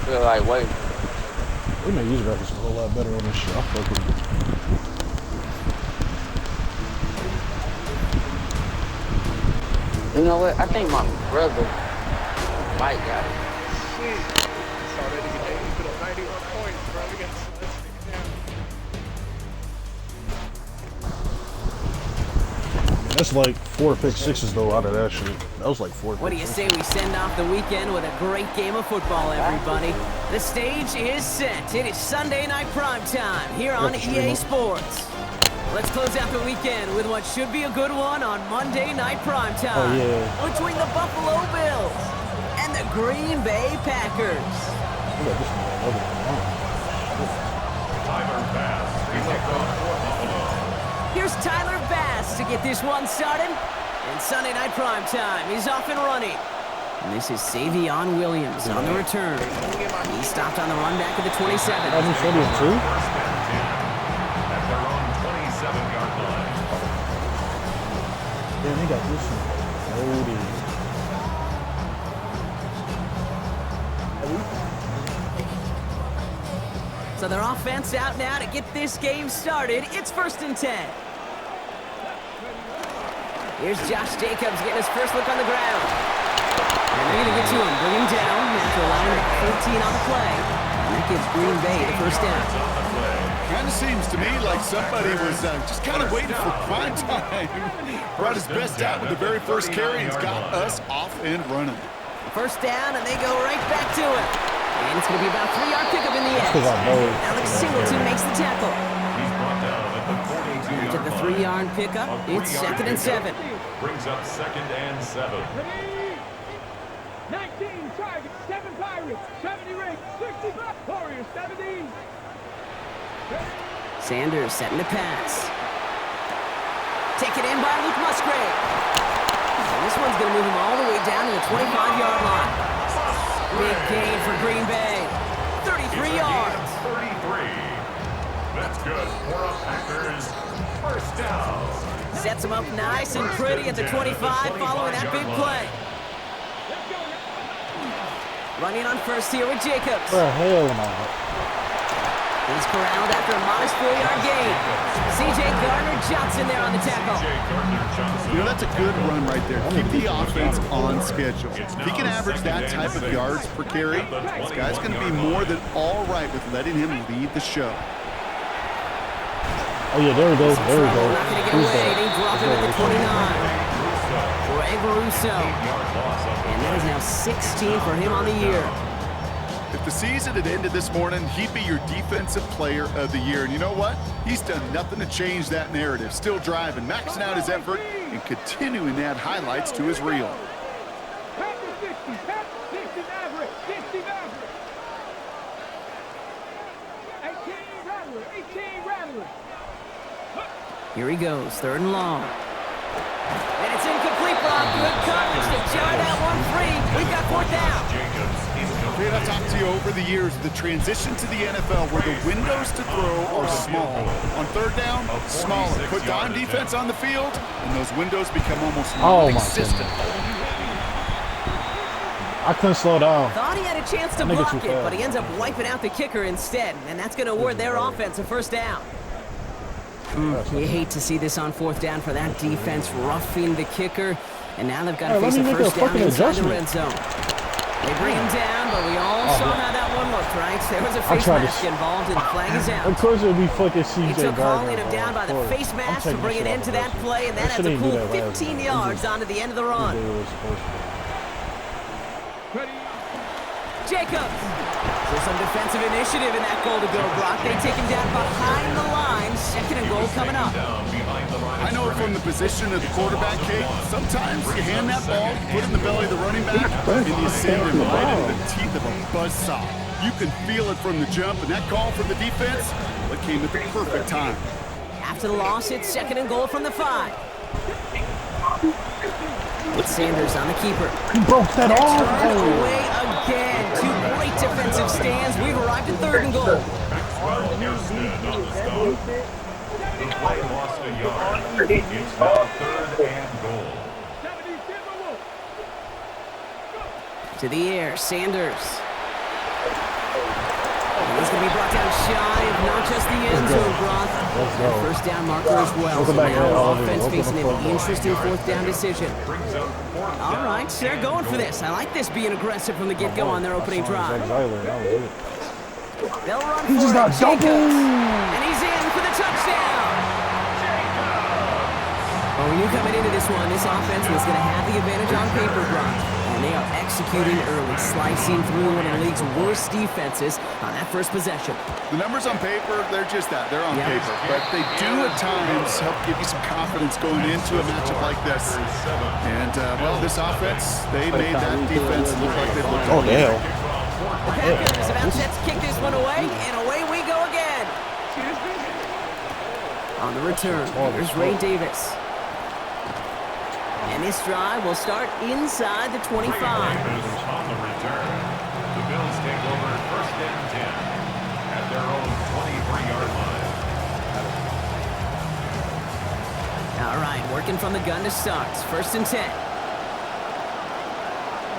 feel like waiting. We may use graphics a whole lot better on this shit. I fuck with it. You know what? I think my brother might got it. Shit. Saw that nigga Dave put up 91 points, bro. We got to slow this nigga down. That's like 4 pick sixes though out of that shit. That was like 4. What do you say we send off the weekend with a great game of football, everybody? The stage is set. It is Sunday night prime time here on EA Sports. Let's close out the weekend with what should be a good one on Monday night prime time. Between the Buffalo Bills and the Green Bay Packers. Here's Tyler Bass to get this one started. And Sunday night prime time, he's off and running. And this is Savion Williams on the return. He stopped on the run back at the 27. Damn, they got this one loaded. So their offense out now to get this game started. It's 1st and 10. Here's Josh Jacobs getting his first look on the ground. And they're going to get to him, bring him down after allowing about 13 on the play. And that gives Green Bay the first down. Kind of seems to me like somebody was just kind of waiting for prime time. Brought his best out with the very first carry and's got us off and running. First down, and they go right back to it. And it's going to be about a 3-yard pickup in the end. Alex Singleton makes the tackle. After the 3-yard pickup, it's 2nd and 7. Brings up 2nd and 7. 19 targets, 7 Pirates, 70 Rings, 65 Warriors, 70. Sanders setting the pass. Taken in by Luke Musgrave. And this one's going to move him all the way down to the 25-yard line. Big gain for Green Bay. 33 yards. 33. That's good for a Packers first down. Sets him up nice and pretty at the 25 following that big play. Running on first here with Jacobs. Hell no. He's corralled after a modest 4-yard gain. C.J. Gardner-Johnson there on the tackle. You know, that's a good run right there. Keep the offense on schedule. If he can average that type of yards per carry, this guy's going to be more than all right with letting him lead the show. Oh yeah, there we go. There we go. Not going to get away. They drop him at the 29. Greg Russo. And that is now 16 for him on the year. If the season had ended this morning, he'd be your defensive player of the year. And you know what? He's done nothing to change that narrative. Still driving, maxing out his effort, and continuing to add highlights to his reel. Here he goes, 3rd and long. And it's incomplete, Bob. Good coverage to jar that one free. We've got 4th down. Okay, I've talked to you over the years, the transition to the NFL where the windows to throw are small. On 3rd down, smaller. Put dime defense on the field, and those windows become almost non-existent. I couldn't slow down. Thought he had a chance to block it, but he ends up wiping out the kicker instead, and that's going to award their offense a first down. You hate to see this on 4th down for that defense roughing the kicker, and now they've got to face a first down inside the red zone. They bring him down, but we all saw how that one looked, right? There was a face mask involved, and the flag is out. Of course it would be fucking C.J. He took Gardner. hauling him down by the face mask to bring it into that play, and that adds a cool 15 yards onto the end of the run. Jacobs. So some defensive initiative in that goal to go, Brock. They take him down behind the line. 2nd and goal coming up. I know from the position of the quarterback, Kate, sometimes you hand that ball, put it in the belly of the running back, and you send him right into the teeth of a buzzsaw. You can feel it from the jump, and that call from the defense, it came at the perfect time. After the loss, it's 2nd and goal from the 5. It's Sanders on the keeper. He broke that off. Away again. 2 great defensive stands. We've arrived at 3rd and goal. The play lost a yard. It's now 3rd and goal. To the air, Sanders. He's going to be brought down shy of not just the end zone, Brock. Let's That go. first down marker as well. Welcome So back, now Oliver. offense Welcome facing to an football. interesting fourth down decision. Brings up fourth All down. right, so they're going for this. I like this being aggressive from the get-go on their opening drive. Zach Zyler, that was it. They'll run He for just it. got Jacobs. doubled. And he's in for the touchdown. Well, we knew coming into this one, this offense was going to have the advantage on paper, Brock. And they are executing early, slicing through one of the league's worst defenses on that first possession. The numbers on paper, they're just that. They're on Yep. paper. But they do at times help give you some confidence going into a matchup like this. And, well, this offense, they made that defense look like they looked. Oh, damn. The Packers about set to kick this one away, and away we go again. On the return, here's Ray Davis. And this drive will start inside the 25. Davis on the return. The Bills take over first and 10 at their own 23-yard line. All right, working from the gun to start. First and 10.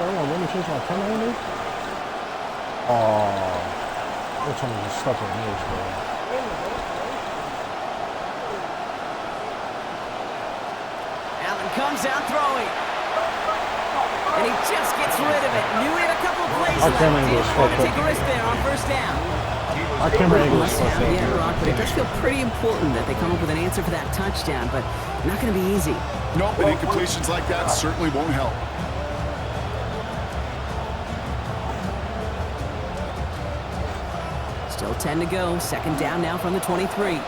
Hold on, let me change my camera on this. Oh, which one is stuck in this, bro? Allen comes out throwing. And he just gets rid of it. Knew he had a couple plays Our left. camera angle is Didn't want to fucked take a risk there on first down. Our camera angle is fucked up. Yeah, Rock, but it does feel pretty important that they come up with an answer for that touchdown, but not going to be easy. Nope, and incompletions like that certainly won't help. Still 10 to go. Second down now from the 23.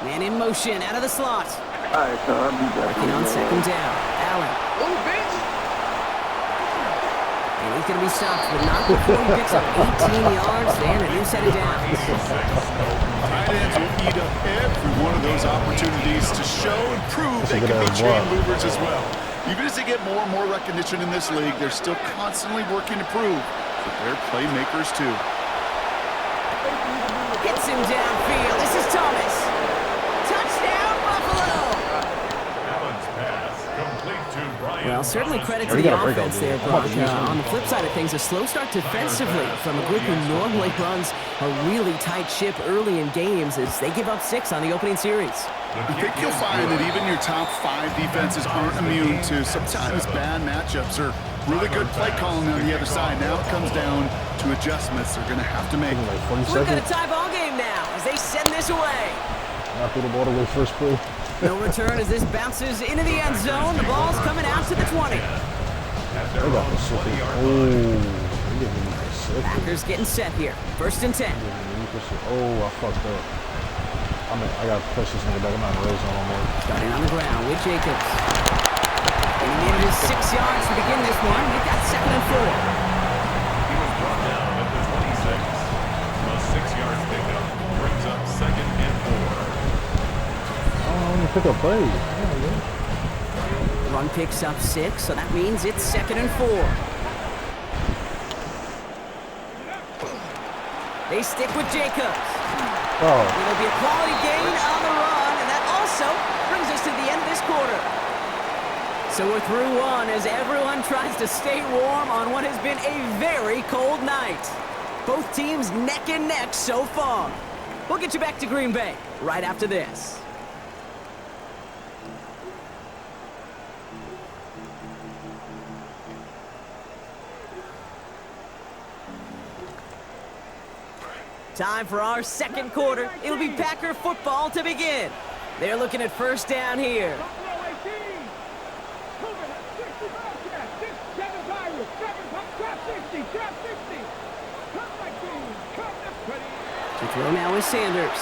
Man in motion, out of the slot. Working on second down. Allen. And he's going to be stopped, but not before he picks up 18 yards and a new set of downs. Tight ends will eat up every one of those opportunities to show and prove they can be chain movers as well. Even as they get more and more recognition in this league, they're still constantly working to prove that they're playmakers too. Hits him downfield. This is Thomas. Touchdown, Buffalo! Allen's pass complete to Brian. Well, certainly credit to Already the got a breakout offense there. there, Brock. On the flip side of things, a slow start defensively from a group who normally runs a really tight ship early in games as they give up 6 on the opening series. I think you'll find that even your top 5 defenses aren't immune to sometimes bad matchups or really good play calling on the other side. Now it comes down to adjustments they're going to have to make. Like 40 We've got a seconds. tie ball game now as they send this away. Not through the ball away first play. No return as this bounces into the end zone. The ball's coming out to the 20. They got Pacific. Oh, they give me Pacific. Packers getting set here. First and 10. Oh, I fucked up. I got to push this nigga back. I'm not in the red zone no more. Starting on the ground with Jacobs. And he needed his 6 yards to begin this one. He got second and 4. He was brought down at the 26. A 6-yard pickup brings up second and 4. Oh, let me pick up plays. Run picks up 6, so that means it's second and 4. They stick with Jacobs. Oh, It'll be a quality gain on the run, and that also brings us to the end of this quarter. So we're through one as everyone tries to stay warm on what has been a very cold night. Both teams neck and neck so far. We'll get you back to Green Bay right after this. Time for our second quarter. It'll be Packer football to begin. They're looking at first down here. To throw now is Sanders.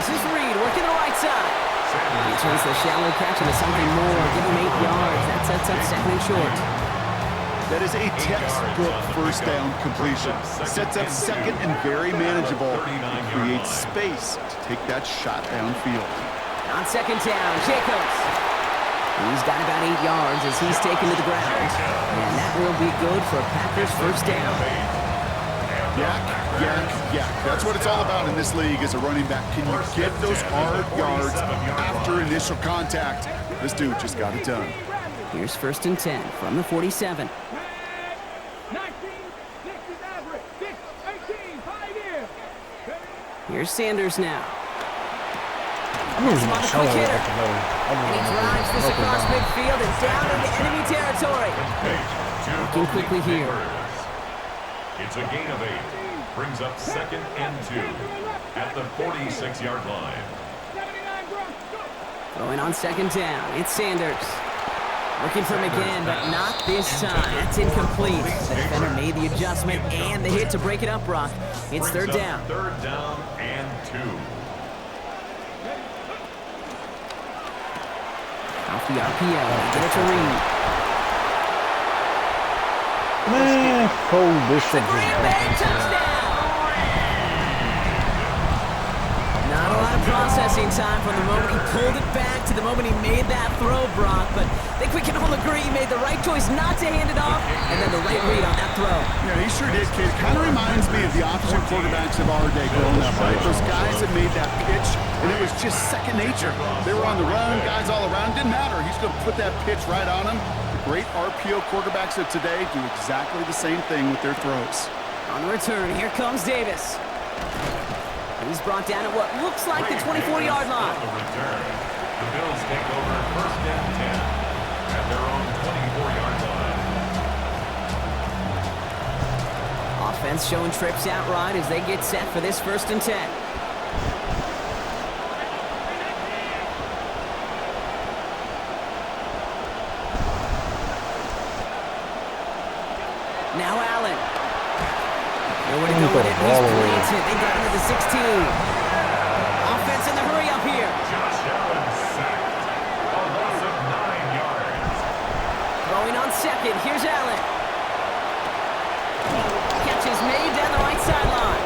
This is Reed working the right side. He turns the shallow catch into something more. Give him 8 yards. That sets up second and short. That is a textbook first down completion. Sets up second and very manageable. Creates space to take that shot downfield. On second down, Jacobs. He's got about 8 yards as he's taken to the ground. And that will be good for Packers first down. Yak yak. That's what it's all about in this league as a running back. Can you get those hard yards after initial contact? This dude just got it done. Here's 1st and 10 from the 47. 19, 60 Maverick, 6, 18, Pioneer. Here's Sanders now. I'm going to On the show quick it hitter. off the middle. And he drives this across midfield and down into enemy territory. Looking quickly here. It's a gain of 8. Brings up 2nd and 2 at the 46-yard line. 79 Bronx, go. Throwing on 2nd down. It's Sanders. Looking for him again, but not this time. That's incomplete. The defender made the adjustment and the hit to break it up, Brock. It's 3rd down. 3rd down and 2. Off the RPO. Get it to Reed. Man, cold distance. Green Bay touchdown! Not a lot of processing time from the moment he pulled it back to the moment he made that throw, Brock, but I think we can all agree he made the right choice not to hand it off, and then the right read on that throw. Yeah, he sure did, kid. Kind of reminds me of the opposite quarterbacks of our day growing up, right? Those guys that made that pitch, and it was just second nature. They were on the run, guys all around. Didn't matter. He's going to put that pitch right on him. The great RPO quarterbacks of today do exactly the same thing with their throws. On the return, here comes Davis. He's brought down at what looks like the 24-yard line. On the return, the Bills take over 1st and 10 at their own 24-yard line. Offense showing trips out right as they get set for this 1st and 10. Now Allen. Nowhere to go with it. He's planted. They got into the 16. Offense in the hurry up here. Josh Allen sacked. A loss of 9 yards. Throwing on 2nd. Here's Allen. Catch is made down the right sideline.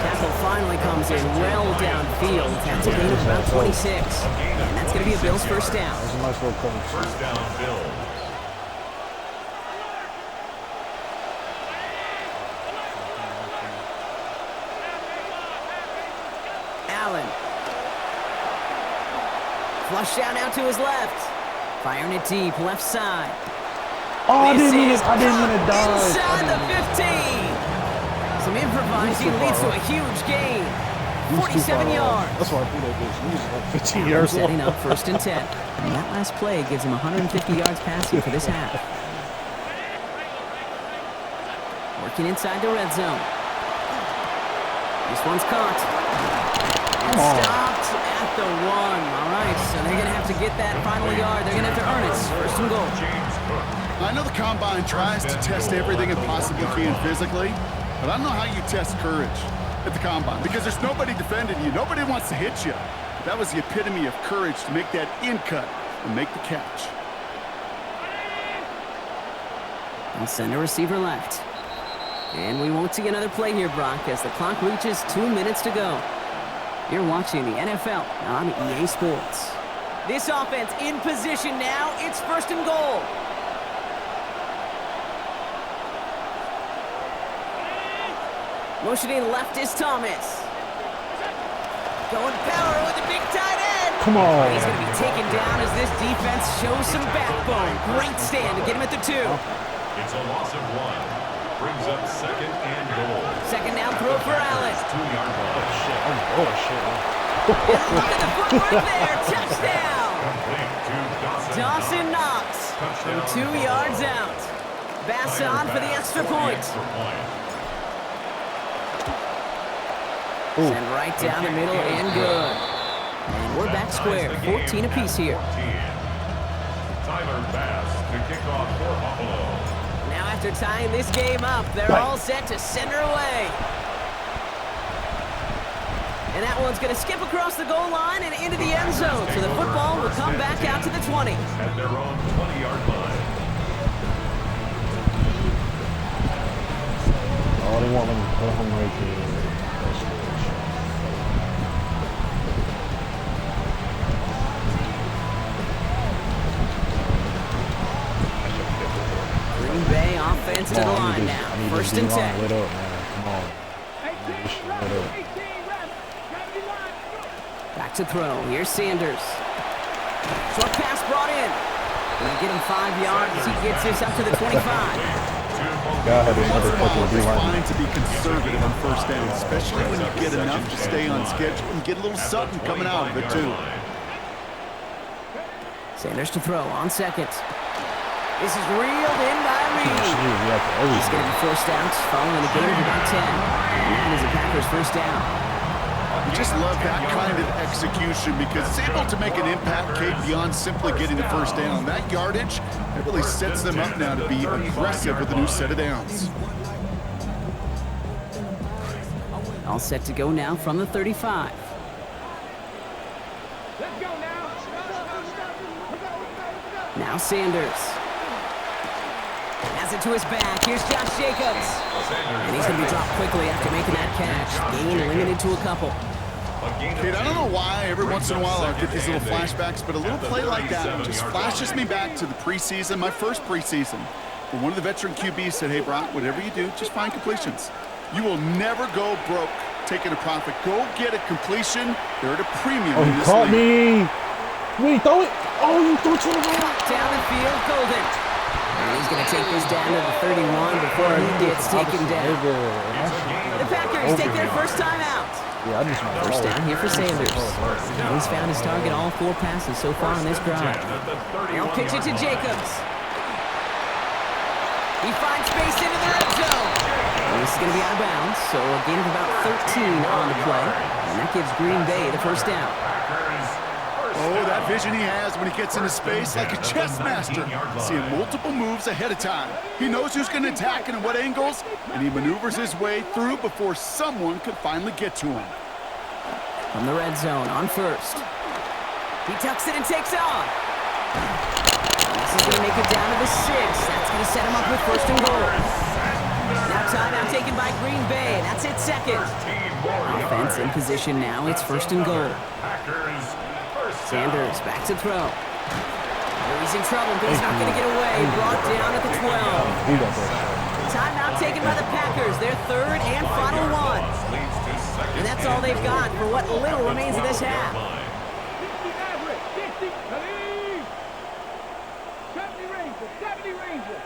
Tackle finally comes in well downfield. That's a gain of about 26. And that's going to be a Bills 1st down. That's a nice little coverage. 1st down, Bills. Allen. Flush down out to his left. Firing it deep, left side. Oh, I This didn't is mean to die. inside the 15. Some improvising leads to a huge gain. 47 yards. That's why I threw that bitch. He was like 15 yards long. Setting up 1st and 10. And that last play gives him 150 yards passing for this half. Working inside the red zone. This one's caught. And stopped at the 1. All right, so they're going to have to get that final yard. They're going to have to earn it. 1st and goal. James Cook. I know the Combine tries to test everything it possibly can physically, but I don't know how you test courage at the Combine because there's nobody defending you. Nobody wants to hit you. But that was the epitome of courage to make that in cut and make the catch. And center receiver left. And we won't see another play here, Brock, as the clock reaches 2 minutes to go. You're watching the NFL on EA Sports. This offense in position now. It's 1st and goal. Motioning left is Thomas. Going power with the big tight end. Come on. He's going to be taken down as this defense shows some backbone. Great stand to get him at the 2. It's a loss of 1. Brings up 2nd and goal. 2nd down throw for Allen. 2-yard line. Oh, shit. Look at the footwork there. Touchdown. Complete to Dawson Knox from 2 yards out. Basson for the extra point. Send right down the middle and good. And we're back square. 14 apiece here. Tyler Bass to kick off for Buffalo. Now after tying this game up, they're all set to center away. And that one's going to skip across the goal line and into the end zone. So the football will come back out to the 20. At their own 20-yard line. Oh, they want them to put home right there. Green Bay offense to the line now. 1st and 10. Lit up, man. Come on. Back to throw. Here's Sanders. Short pass brought in. Gonna get him 5 yards as he gets this up to the 25. God had Once another in a while, fucking it's D-line. fine to be conservative on first down, especially when you get enough to stay on schedule and get a little something coming out of it, too. Sanders to throw on second. This is reeled in by Reed. He's going to be forced out following a gain of about 10. And that is the Packers' first down. You just love that kind of execution because it's able to make an impact, Kate, beyond simply getting the first down. That yardage, it really sets them up now to be aggressive with a new set of downs. All set to go now from the 35. Let's go now. Now Sanders. Has it to his back. Here's Josh Jacobs. And he's going to be dropped quickly after making that catch. Gain limited to a couple. Kate, I don't know why every once in a while I get these little flashbacks, but a little play like that just flashes me back to the preseason, my first preseason. When one of the veteran QBs said, hey, Brock, whatever you do, just find completions. You will never go broke taking a profit. Go get a completion. They're at a premium Oh, in he this caught league. me. Wait, throw it. Oh, you threw it to the right. Down the field, Golden. And he's going to take this down to the 31 before he gets taken down. The Packers take their first time out. Yeah, I just First down here for Sanders. He's found his target all 4 passes so far on this drive. He'll pitch it to Jacobs. He finds space into the red zone. And this is going to be out of bounds, so a gain of about 13 on the play. And that gives Green Bay the first down. Oh, that vision he has when he gets into space like a chess master. Seeing multiple moves ahead of time. He knows who's going to attack and at what angles, and he maneuvers his way through before someone can finally get to him. From the red zone on first. He tucks it and takes off. This is going to make it down to the 6. That's going to set him up with first and goal. Now timeout taken by Green Bay. That's it second. Offense in position now. It's first and goal. Sanders back to throw. Oh, he's in trouble, but he's not going to get away. Brought down at the 12. Timeout taken by the Packers. Their third and final one. And that's all they've got for what little remains of this half. 60 average. 60. Khalid. 70 Rangers. 70 Rangers.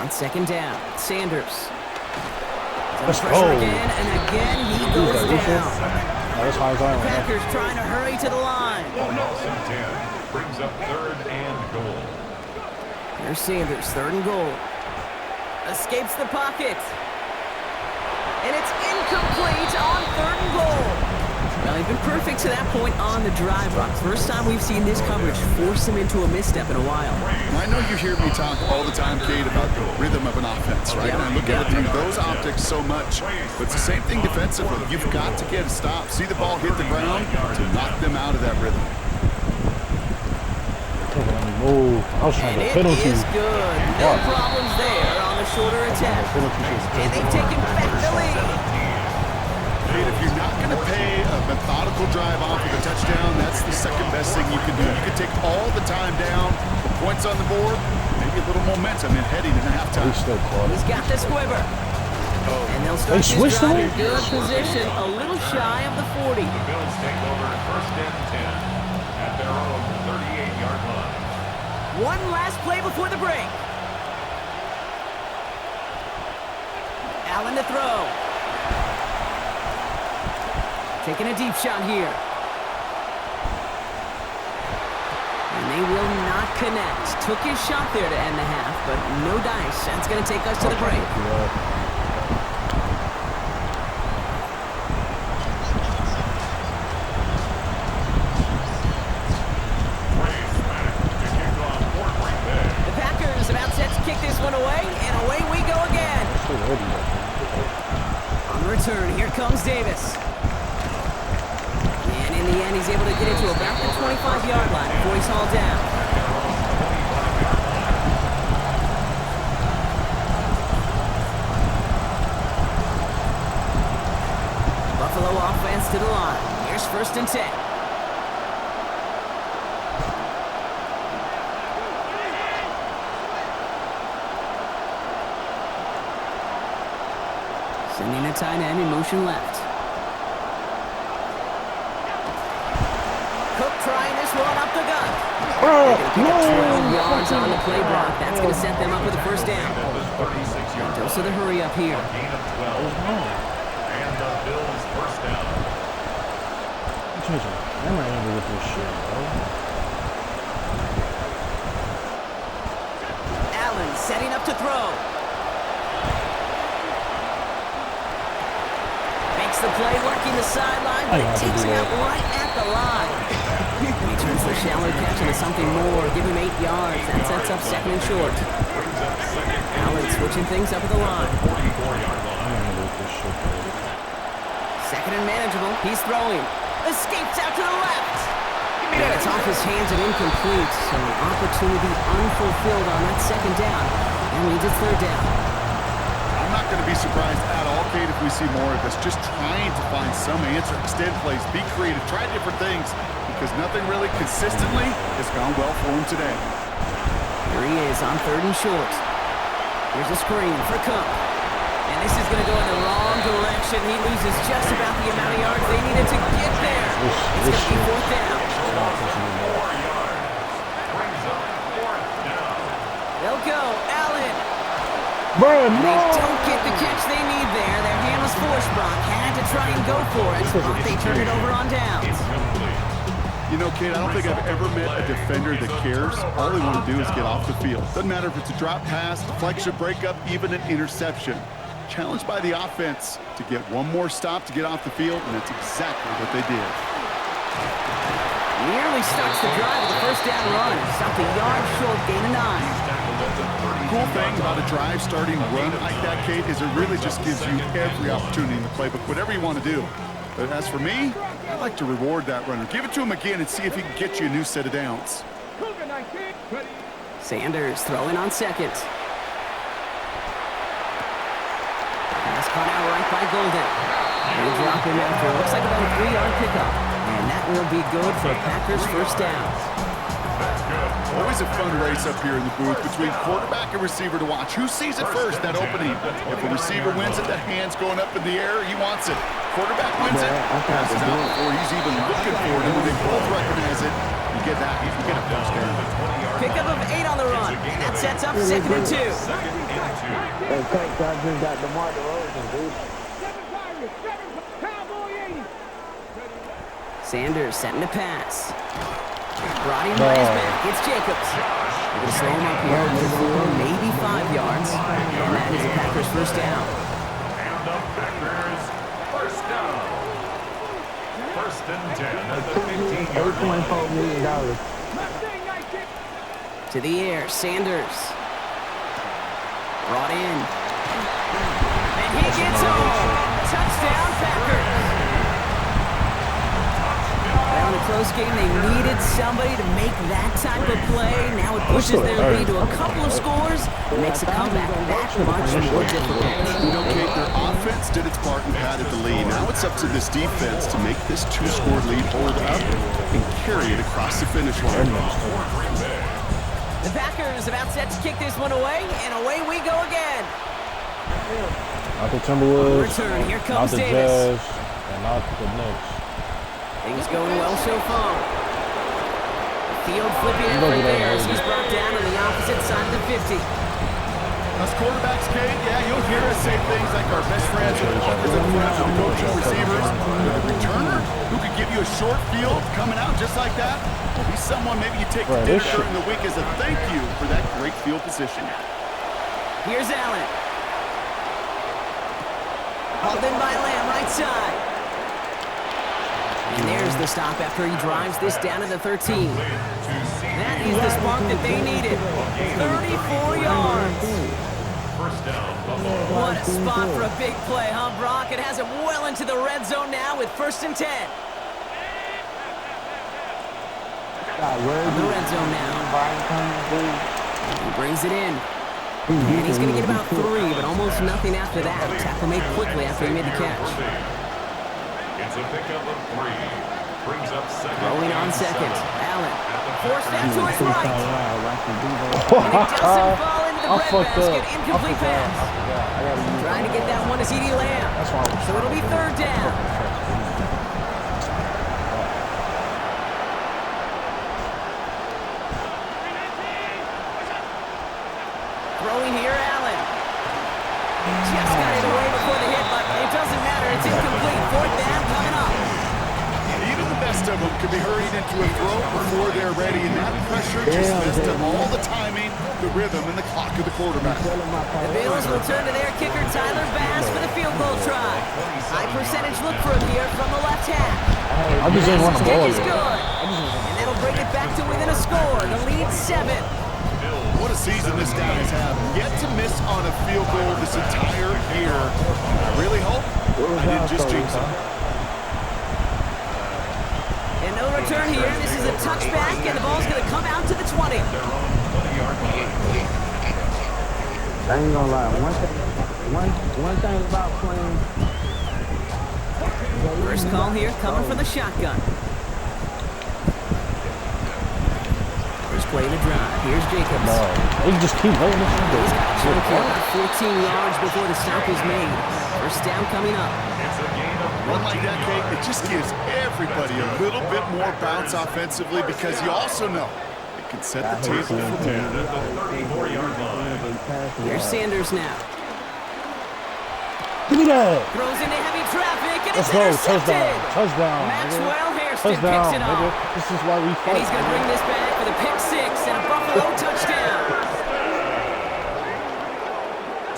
On second down, Sanders. Let's Pressure go. again, and again he goes down. That's high as I am. Packers trying to hurry to the line. Nelson 10 brings up third and goal. Here's Sanders, third and goal. Escapes the pocket. And it's incomplete on third and goal. Well, he's been perfect to that point on the drive, Brock. First time we've seen this coverage force him into a misstep in a while. I know you hear me talk all the time, Kate, about the rhythm of an offense, right? And I look at it through those optics so much. But it's the same thing defensively. You've got to get a stop. See the ball hit the ground to knock them out of that rhythm. Oh, I was trying And to it penalty. is good. No problems there on the shorter attempt. And they've taken back the lead. Kate, if you're not going to pay a methodical drive off with a touchdown, that's the second best thing you can do. You can take all the time down, the points on the board, maybe a little momentum in heading into halftime. He's still caught. He's got the squiver. And they'll They start this switched drive him? in good position, a little shy of the 40. The Bills take over first and 10 at their own 38-yard line. One last play before the break. Allen to throw. Taking a deep shot here. And they will not connect. Took his shot there to end the half, but no dice. That's going to take us to the break. The Packers about set to kick this one away, and away we go again. On the return, here comes Davis. And in the end, he's able to get it to about the 25-yard line before he's hauled down. Buffalo offense to the line. Here's first and 10. Sending a tight end in motion left. Cook trying this one up the gut. They're going to pick up 12 yards on the play block. That's going to set them up with a first down. Dose of the hurry up here. Gain of 12. And the Bills first down. I'm not angry with this shit, bro. Allen setting up to throw. Makes the play, working the sideline, but it takes him out right at the line. He turns the shallow catch into something more. Give him 8 yards. That sets up second and short. Allen switching things up at the line. Second and manageable. He's throwing. Escapes out to the left. And it's off his hands and incomplete. So an opportunity unfulfilled on that second down. And leads its third down. I'm not going to be surprised at all, Kate, if we see more of this. Just trying to find some answer, extend plays, be creative, try different things, because nothing really consistently has gone well for him today. Here he is on third and short. Here's a screen for Cook. And this is going to go in the wrong direction. He loses just about the amount of yards they needed to get there. It's going to be fourth down. They'll go. Allen. Bro, They don't get the catch they need there. Their hand was forced. Brock had to try and go for it, but they turned it over on downs. You know, Kate, I don't think I've ever met a defender that cares. All they want to do is get off the field. Doesn't matter if it's a drop pass, deflection, breakup, even an interception. Challenged by the offense to get one more stop to get off the field, and that's exactly what they did. Nearly starts the drive with a first down run. Stopped a yard short, gain of 9. Cool thing about a drive starting run like that, Kate, is it really just gives you every opportunity in the playbook, whatever you want to do. But as for me, I'd like to reward that runner. Give it to him again and see if he can get you a new set of downs. Sanders throwing on second. Pass caught out right by Golden. They drop him after. Looks like about a 3-yard pickup. And that will be good for Packers first down. Always a fun race up here in the booth between quarterback and receiver to watch. Who sees it first, that opening? If the receiver wins it, the hand's going up in the air, he wants it. Quarterback wins it, passes out before he's even looking for it. And when they both recognize it, you get that. You get a first down. Pickup of 8 on the run. And that sets up second and 2. Hey, thanks, I just got DeMar DeRozan, dude. 7 Pirates, 7 Cowboy 80. Sanders setting to pass. Brought him by his back. It's Jacobs. They're going to slow him up here for 4, maybe 5 yards. And that is the Packers first down. And the Packers first down. First and 10 at the 15-yard line. $8.4 million. To the air, Sanders. Brought in. And he gets home. Touchdown, Packers. Well, in a close game, they needed somebody to make that type of play. Now it pushes their lead to a couple of scores. It makes a comeback that much more difficult. You know, Kate, their offense did its part and padded the lead. Now it's up to this defense to make this 2-score lead hold up and carry it across the finish line. The Packers about set to kick this one away, and away we go again. Not the Timberwolves, Return. Here not comes the Davis. Jazz, and not the Knicks. Things going well so far. Field flipping it right there as he's brought down on the opposite side of the 50. Us quarterbacks, Kate, yeah, you'll hear us say things like our best friends are the offensive friends and coaching receivers. But a returner who could give you a short field coming out just like that, well, he's someone maybe you take to dinner during the week as a thank you for that great field position. Here's Allen. Hauled in by Lamb, right side. And there's the stop after he drives this down to the 13. That is the spark that they needed. 34 yards. First down, Buffalo. What a spot for a big play, huh, Brock? It has him well into the red zone now with first and 10. The red zone now. He brings it in. And he's going to get about 3, but almost nothing after that. Tackle made quickly after he made the catch. It's a pickup of 3. Brings up second. Rolling on second. Allen. Forced out to his right. And it doesn't fall into the I fucked breadbasket. up. Incomplete pass. I gotta use Trying to get that one to CeeDee Lamb. That's why I was So it'll be third down. Throwing here, Allen. Just got it away before the hit, but it doesn't matter. It's incomplete. Fourth down coming up. Even the best of them could be hurried into a throw before they're ready, and that pressure just messed up all the timing, the rhythm, and the clock of the quarterback. The Bills will turn to their kicker, Tyler Bass, for the field goal try. High percentage look for him here from the left half. I just didn't want the ball Kick is yet. good. And that'll bring it back to within a score. The lead 7. What a season this guy has had. Yet to miss on a field goal this entire year. I really hope I didn't just jinx him. And no return here. This is a touchback, and the ball's going to come out to the 20. I ain't gonna lie. One thing about playing. First call here coming from the shotgun. First play of the drive. Here's Jacobs. No, they just keep letting this one go. He's got a chunk here, about 14 yards before the stop is made. First down coming up. Run like that, Kate, it just gives everybody a little bit more bounce offensively because you also know it can set the table for more. Here's Sanders now. Give me that. Throws into heavy traffic, and Let's it's go. intercepted. Touchdown. Touchdown. Maxwell Hairston Touchdown, picks it nigga. off. This is why we And fight. he's going to bring this back for the pick 6 and a Buffalo touchdown.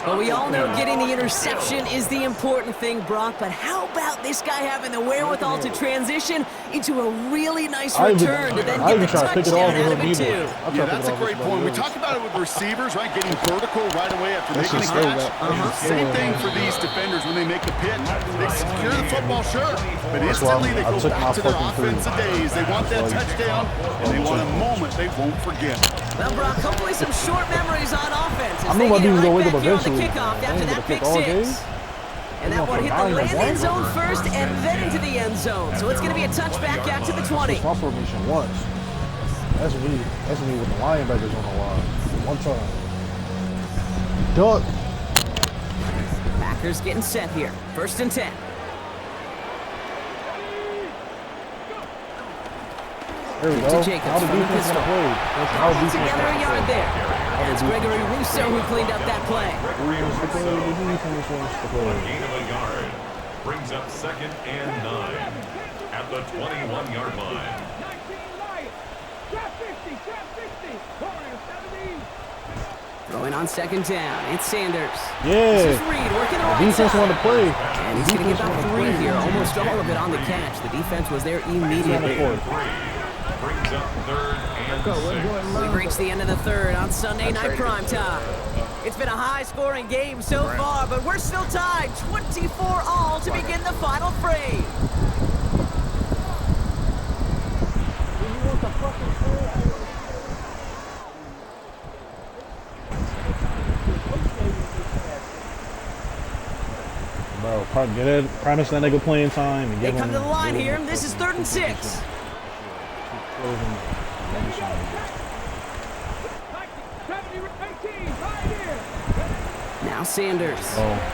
But we all know getting the interception is the important thing, Brock. But how about this guy having the wherewithal to transition into a really nice return to then get the touchdown out of it, too? Yeah, that's a great point. We talk about it with receivers, right? Getting vertical right away after making a catch. Same thing for these defenders when they make a pitch. They secure the football, sure, but instantly they go back to their offensive days. They want that touchdown, and they want a moment they won't forget. Well, Brock, hopefully some short memories on offense. I knew my dude was gonna wake up here on the eventually. kickoff after that pick all 6. day. And that one hit the landing zone first and then into the end zone. So it's going to be a touchback out to the 20. My formation once. That's me. That's me with the linebackers on the line. One time. Duck. Packers getting set here. First and 10. There we To go. Jacobs How the from the defense pistol. gonna play? How the defense Together a gonna yard play? there. That's Gregory Rousseau who cleaned up that play. Defense to play. The defense wants to play. Gain of a yard. Brings up 2nd and 9 at the 21-yard line. Throwing on second down. It's Sanders. Yeah. This is Reed working the right Defense side. want to play. And he's going to get about 3 here. Almost all of it on the catch. The defense was there immediately. Brings up 3rd and 6. We reach the end of the 3rd on Sunday Night Primetime. It's been a high-scoring game so far, but we're still tied 24-all to begin the final frame. Bro, get it. Promise that nigga playing time. And They give come him, to the line give him here. This is 3rd and 6. Now Sanders. Oh.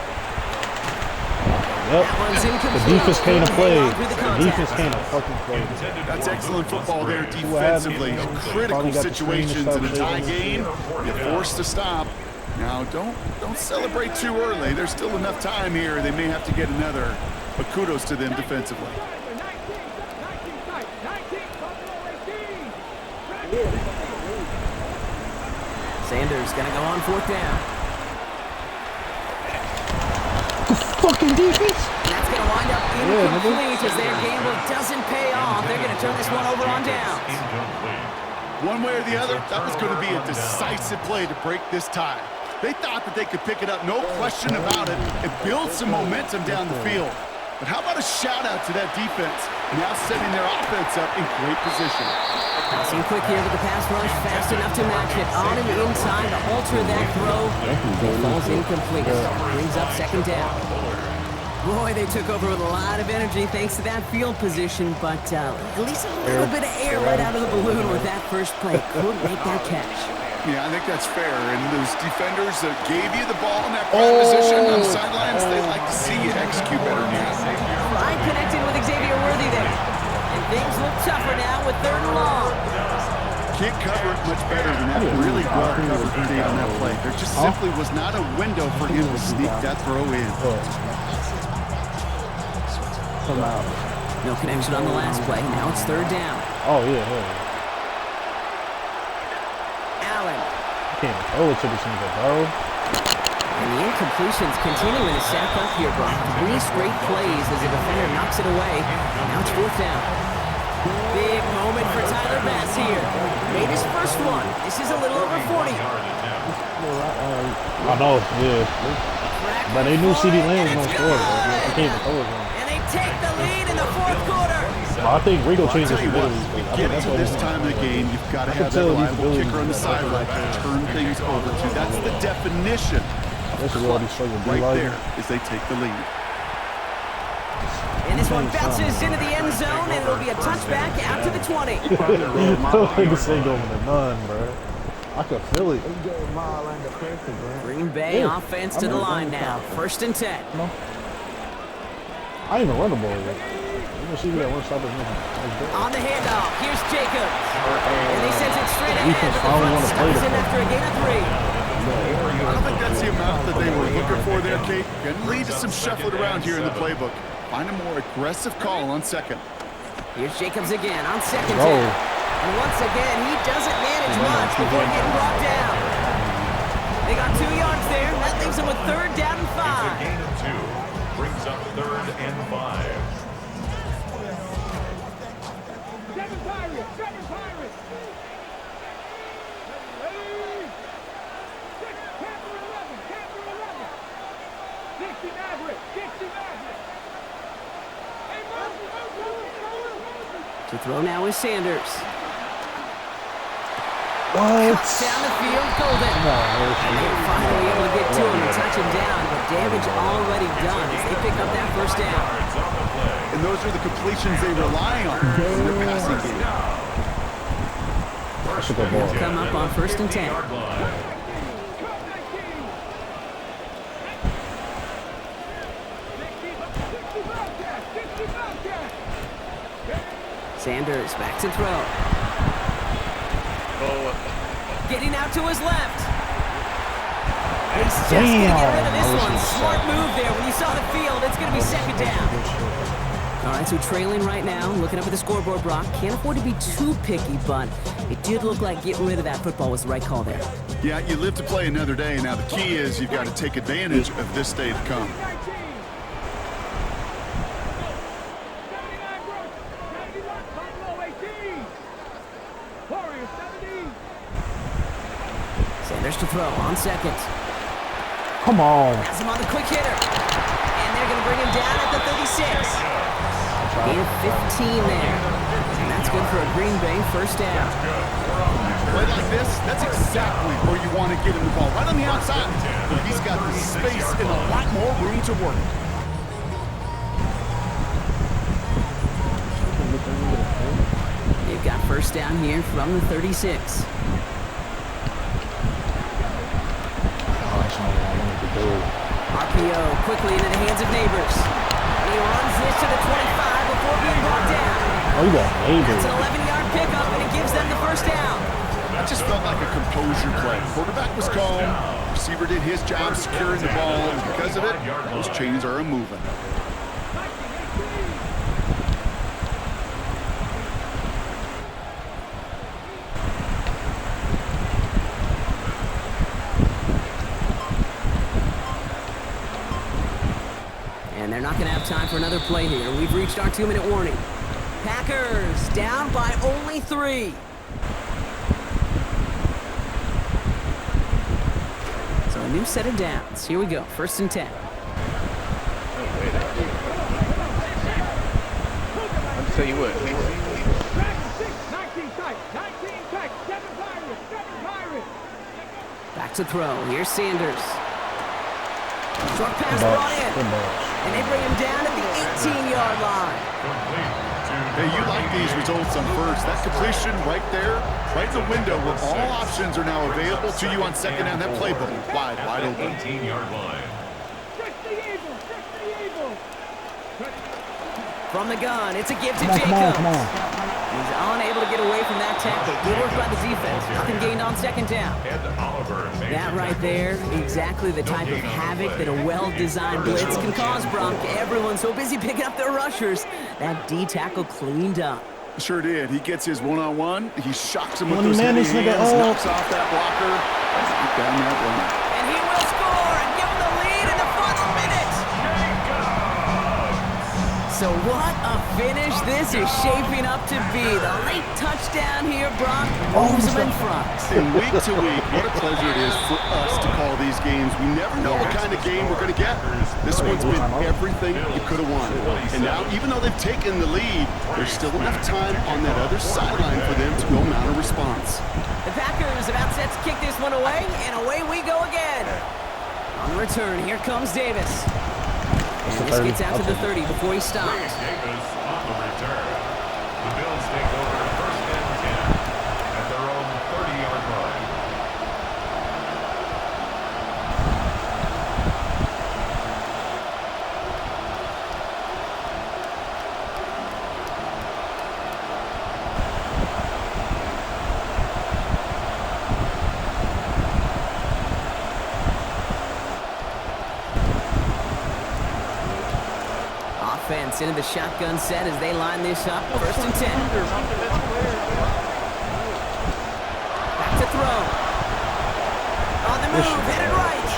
That one's Yep. incomplete. The defense came to play. Hang on through the The contact. defense came to fucking play. That's excellent football there defensively. Critical situations in a tie game. You're forced to stop. Now, don't celebrate too early. There's still enough time here. They may have to get another, but kudos to them defensively. Sanders gonna go on 4th down. Fucking defense. And that's gonna wind up incomplete as their gamble doesn't pay off. They're gonna turn this one over on downs. One way or the other, that was going to be a decisive play to break this tie. They thought that they could pick it up, no question about it, and build some momentum down the field. But how about a shout-out to that defense, now setting their offense up in great position. Passing quick here with the pass rush, fast enough to match it. On and in time to alter that throw. It falls incomplete. Brings up 2nd down. Boy, they took over with a lot of energy thanks to that field position, but at least a little bit of air let out of the balloon with that first play. Couldn't make that catch. Yeah, I think that's fair. And those defenders that gave you the ball in that prime position on the sidelines, they'd like to see you execute better than that. Fine connecting with Xavier Worthy there. And things look tougher now with 3rd and long. Can't cover it much better than that. Really well covered Dave on that play. There just simply was not a window for him to sneak that throw in. Come out. No connection on the last play. Now it's 3rd down. Oh, yeah. Allen. Can't throw it to this nigga, bro. And the incompletions continuing to stack up here, Brock. 3 straight plays as the defender knocks it away. Now it's 4th down. Big moment for Tyler Bass here. Made his first one. This is a little over 40. I know, yeah. But they knew CD Lamb was going to score. They can't even throw it. And they take the lead in the 4th quarter. I think Rico changed his What, abilities. we get to this time of the game, you've got to have that reliable kicker on the sideline to turn things over to. That's the definition This is what he's struggling to do right there as they take the lead. And this one bounces into the end zone, and it'll be a touchback out to the 20. This ain't going to none, bro. I could feel it. Green Bay offense to the line now. 1st and 10. No. I ain't even run the ball yet. You can see that one stop is nothing. On the handoff, here's Jacobs. And they send it straight ahead, Defense but the finally front wanna play stops the in after a gain of 3. I don't think that's the amount that they were looking for there, Kate. Going to lead to some shuffling around here in the playbook. Find a more aggressive call on 2nd. Here's Jacobs again on 2nd Go. down. And once again, he doesn't manage much before getting brought down. They got 2 yards there. That leaves them with 3rd down and 5. It's a gain of 2. Brings up 3rd and 5. Seven Pirates! Seven Pirates! Ready? 6, Captain 11, Captain 11. Dixie Maverick, Dixie Maverick. Hey, Moses. To throw now is Sanders. What? Cuts down the field, Golden. And they're finally able to get to him and touch him down, but damage already done as they pick up that 1st down. And those are the completions they rely on in their passing game. That's a good ball. Come up on 1st and 10. Sanders back to throw. Getting out to his left. He's just going to get rid of this one. Smart move there. When you saw the field, it's going to be 2nd down. All right, so trailing right now, looking up at the scoreboard, Brock. Can't afford to be too picky, but it did look like getting rid of that football was the right call there. Yeah, you live to play another day. Now, the key is you've got to take advantage of this day to come. Sanders to throw on 2nd. Come on. Has him on the quick hitter. And they're going to bring him down at the 36. Gain of 15 there. And that's good for a Green Bay 1st down. Play like this, that's exactly where you want to get him the ball. Right on the outside. But he's got the space and a lot more room to work. They've got 1st down here from the 36. RPO quickly into the hands of Neighbors. And he runs this to the 25 before being brought down. Oh, you got Neighbors. It's an 11-yard pickup, and it gives them the 1st down. That just felt like a composure play. Quarterback was calm. Receiver did his job securing the ball. And because of it, those chains are moving. And they're not going to have time for another play here. We've reached our 2-minute warning. Packers down by only 3. So a new set of downs. Here we go. 1st and 10. I'll tell you what. 19 tight, 19 tight, 7 Pirates, 7 Pirates. Back to throw. Here's Sanders. Short pass brought in. And they bring him down at the 18-yard line. Hey, you like these results on first. That completion right there, right in the window where all options are now available to you on second down. That playbook wide open. 18-yard line. From the gun, it's a give to Come Jacobs. on. He's unable to get away from that tackle. Good work by the defense. Nothing gained on second down. And Oliver. That right there, exactly the type of havoc that a well-designed blitz can cause, Bronk. Everyone's so busy picking up their rushers. That D tackle cleaned up. Sure did. He gets his one-on-one. He shocks him with Money those man, heavy this nigga, hands, oh. knocks off that blocker. He's down that run. And he will score and give him the lead in the final minute. So what a finish this is shaping up to be. The late touchdown here, Brock, moves him in front. And week to week, what a pleasure it is for us to call these games. We never know what kind of game we're going to get. This one's been everything you could have won. And now, even though they've taken the lead, there's still enough time on that other sideline for them to go mount a response. The Packers about set to kick this one away, and away we go again. On the return, here comes Davis. And this gets out to the 30 before he stops. Davis on the return. The Bills take over first and 10 at their own 30-yard line. Offense into the shotgun set as they line this up. First and 10. Back to throw. On the move, headed right.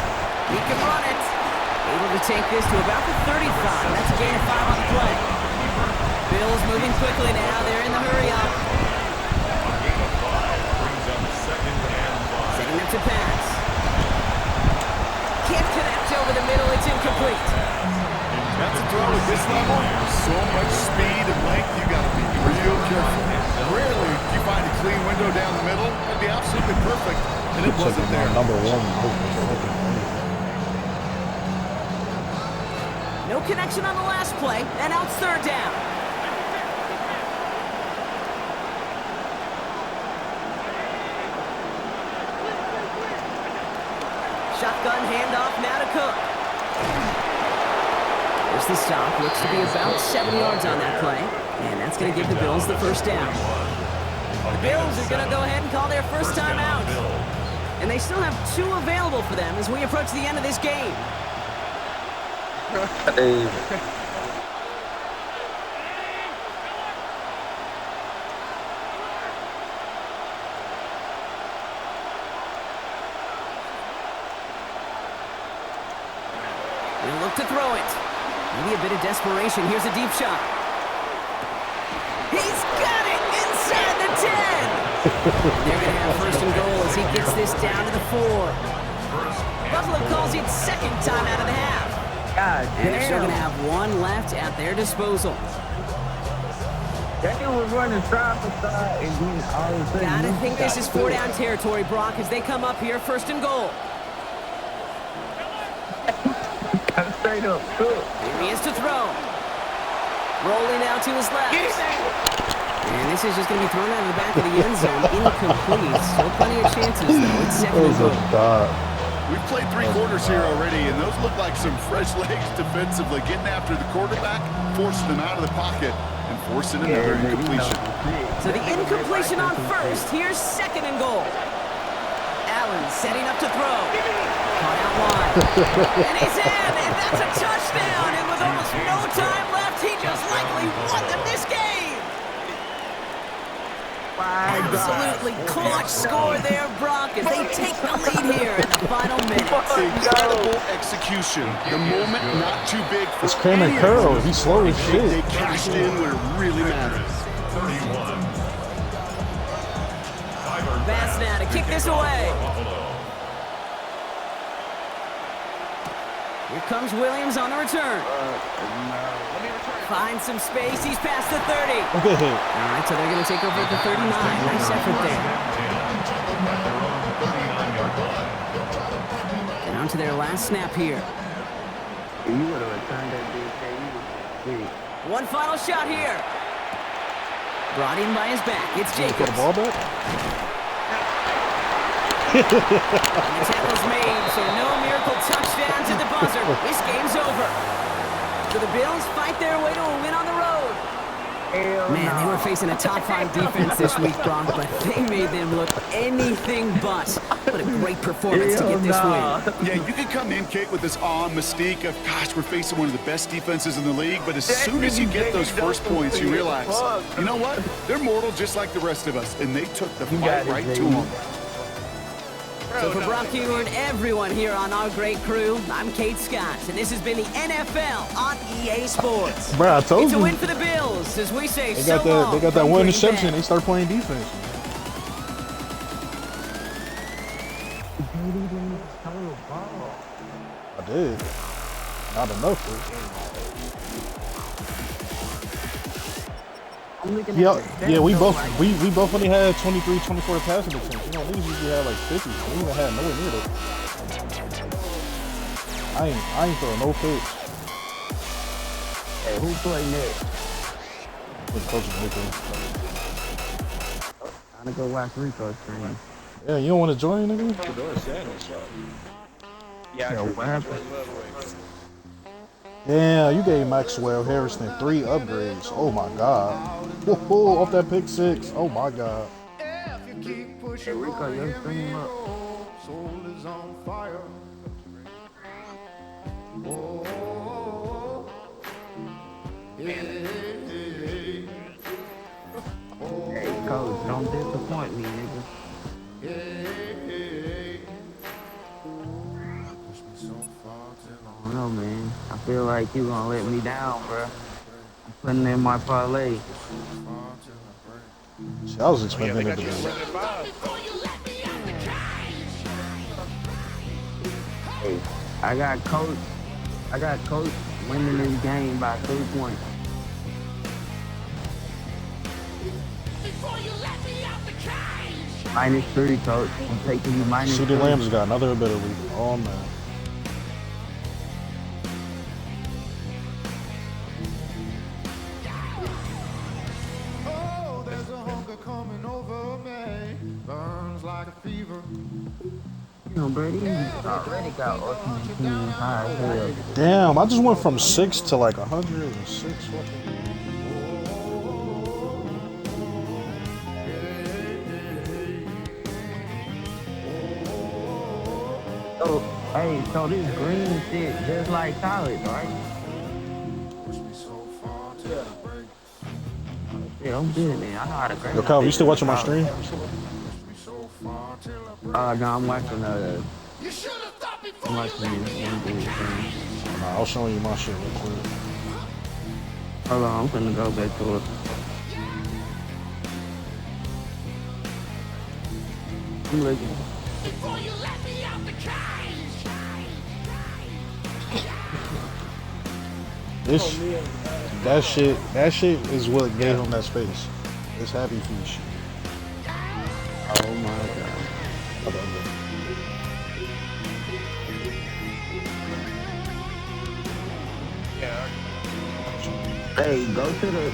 He can run it. Able to take this to about the 35. That's a gain of 5 on the play. Bills moving quickly now. They're in the hurry up. A gain of 5 brings up second and 5. Setting up to pass. Can't connect over the middle. It's incomplete. That's a throw at this level. So much speed and length, you got to be real careful. Rarely do you find a clean window down the middle. That'd be absolutely perfect, and it wasn't there. Number one. No connection on the last play, and now it's third down. Shotgun handoff now to Cook. There's the stop. Looks to be about 7 yards on that play, and that's going to give the Bills the first down. The Bills are going to go ahead and call their first time out. And they still have 2 available for them as we approach the end of this game. They'll look to throw it. Maybe a bit of desperation. Here's a deep shot. He's got it inside the 10. They're going to have first and goal as he gets this down to the 4. Buffalo calls it second time out of the half. And they're still going to have 1 left at their disposal. That dude was running side to side and then all of a sudden. Gotta think this is 4-down territory, Brock, as they come up here first and goal. Straight up. Good. Here he is to throw. Rolling out to his left. And this is just going to be thrown out of the back of the end zone. Incomplete. Still plenty of chances, though. It's second and goal. We've played 3 quarters here already, and those look like some fresh legs defensively, getting after the quarterback, forcing them out of the pocket, and forcing another incompletion. So the incompletion on first. Here's second and goal. Allen setting up to throw. Caught out wide. And he's in, and that's a touchdown. And with almost no time left, he just likely won them this game. Absolutely clutch score there, Brock, as they take the lead here in the final minutes. Incredible execution. The moment not too big for It's Kramer any of Curl. them. He's slow as shit. They cashed in when it really matters. 31. Bass now to kick this away. Here comes Williams on the return. Finds some space. He's past the 30. All right, so they're going to take over at the 39. Nice effort there. Down to their last snap here. If you would have returned that DK, you would have big. One final shot here. Brought in by his back. It's Put the Jacobs. ball back. And the tackle's made, so no miracle touchdown to the buzzer. This game's over. So the Bills fight their way to a win on the road. Man, they were facing a top 5 defense this week, Bronx, but they made them look anything but. What a great performance to get this win. Yeah, you can come in, Kate, with this awe and mystique of, gosh, we're facing one of the best defenses in the league, but as soon as you get those first points, you realize, you know what? They're mortal just like the rest of us, and they took the fight right to them. So for Brock Huber and everyone here on our great crew, I'm Kate Scott, and this has been the NFL on EA Sports. Bro, I told It's a you. win for the Bills, as we say They so got that. long They got that from one Green interception. Bay. They start playing defense. I did. Not enough. Yeah, we both only had 23, 24 passing attempts. You know, niggas usually had like 50. We even had nowhere near that. I ain't throwing no picks. Hey, who played next? With the coach's nickel. I'm gonna go watch Rico stream. Yeah, you don't want to join, nigga? Yeah, What happened? Yeah, you gave Maxwell Harrison 3 upgrades. Oh my god. Whoa, off that pick 6. Oh my god. Hey, Rico, your stream up. Hey, coach, don't disappoint me, nigga. I don't know, man. I feel like you gonna let me down, bro. I'm putting in my parlay. See, I was expecting it to be. Hey, I got coach winning this game by 3 points. -3, coach. I'm taking you CD -3. Lamb's got another ability. Oh man. You know, Brady already got ultimate team high as hell. Damn, I just went from 6 to like 106 fucking. So, hey, so this green shit just like college, right? Yeah, I'm good, man. I know how to grade. Yo, Kyle, you still watching my stream? No, I'm watching I'm watching this one dude thing. Nah, I'll show you my shit real quick. Hold on, I'm gonna go back to it. I'm looking. That shit is what gave him that space. This happy feet shit. Oh my god. Yeah. Hey, go to the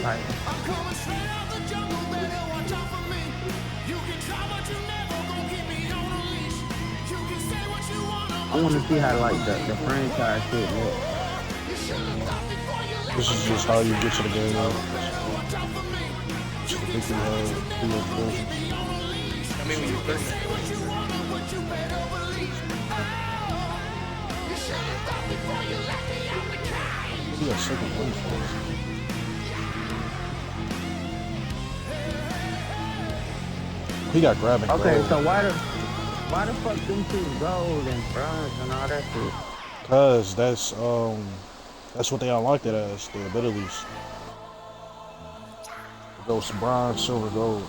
like. I want to see how like the franchise shit look. This is just how you get to the game. Just the victory version. I mean, when you first. He got second place for us. He got grabbing. Okay, gold. so why the fuck them two gold and bronze and all that shit? Cause that's what they unlocked it as, the abilities. It goes to bronze, silver, gold.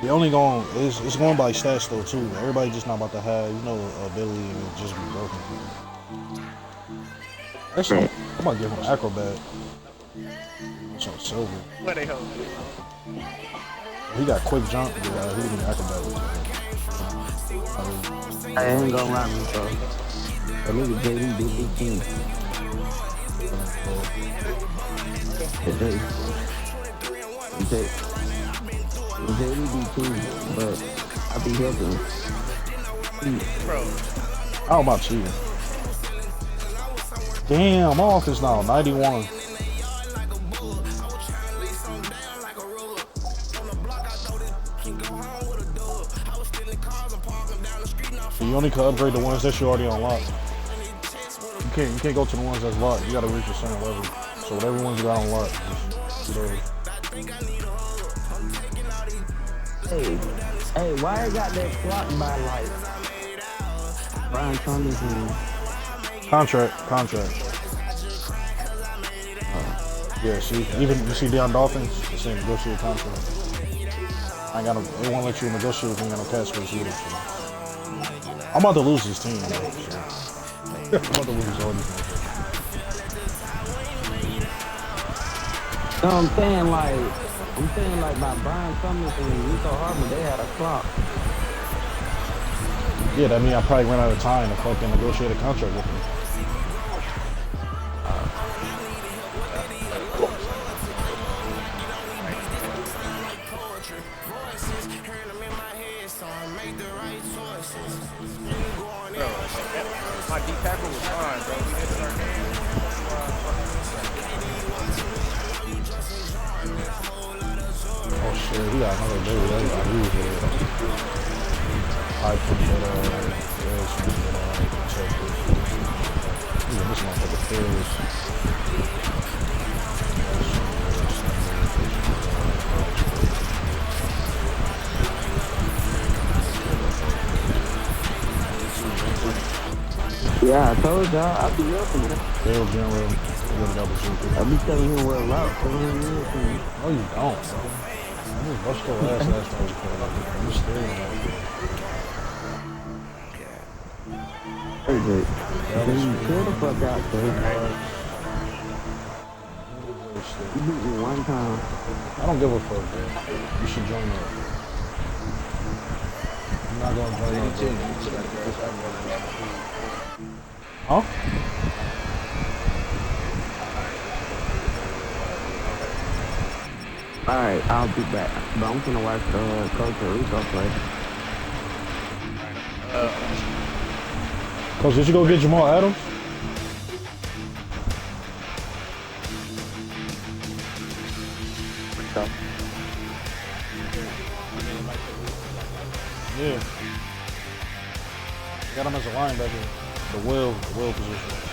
The only going it's going by stats though too. Everybody just not about to have, ability and just be broken. Actually, I'm about to give him acrobat. It's on silver. Where they hold? He got quick jump. Yeah, he can acrobatic. I ain't gonna lie, me, bro. But look at JD, big team. JD be cool, but I be helping him. Bro, How about cheating? Damn, I'm off this now. 91. You only can upgrade the ones that you already unlocked. You can't go to the ones that's locked. You gotta reach a certain level. So whatever ones you got unlocked, just do those. Hey, why I got that clock by like Brian Thomas and Contract. Yeah, see, even you see Deion Dolphins, the same negotiate contract. I ain't got no, they won't let you negotiate if you ain't got no cash space either. So. I'm about to lose this team, though, so. I'm about to lose all these things. no, I'm saying like by Brian Thomas and Rico Harvey, they had a clock. Yeah, that means I probably ran out of time to fucking negotiate a contract with him. bro, my D tackle was fine, bro. We hit our hand. Oh shit, he got another baby. That's got huge here. I put that check it. This motherfucker fails. Yeah, I told y'all, I be helping him. Fails general. I be telling him what route for him. No, you don't, bro. I just bust your ass last time you played. You still Hey, chill the fuck out, bro. You beat me one time. I don't give a fuck, bro. You should join up. I'm not gonna join up, bro. Huh? Alright, I'll be back. But I'm gonna watch Coach Rico play. Coach, did you go get Jamal Adams? Yeah. Got him as a linebacker. The will position.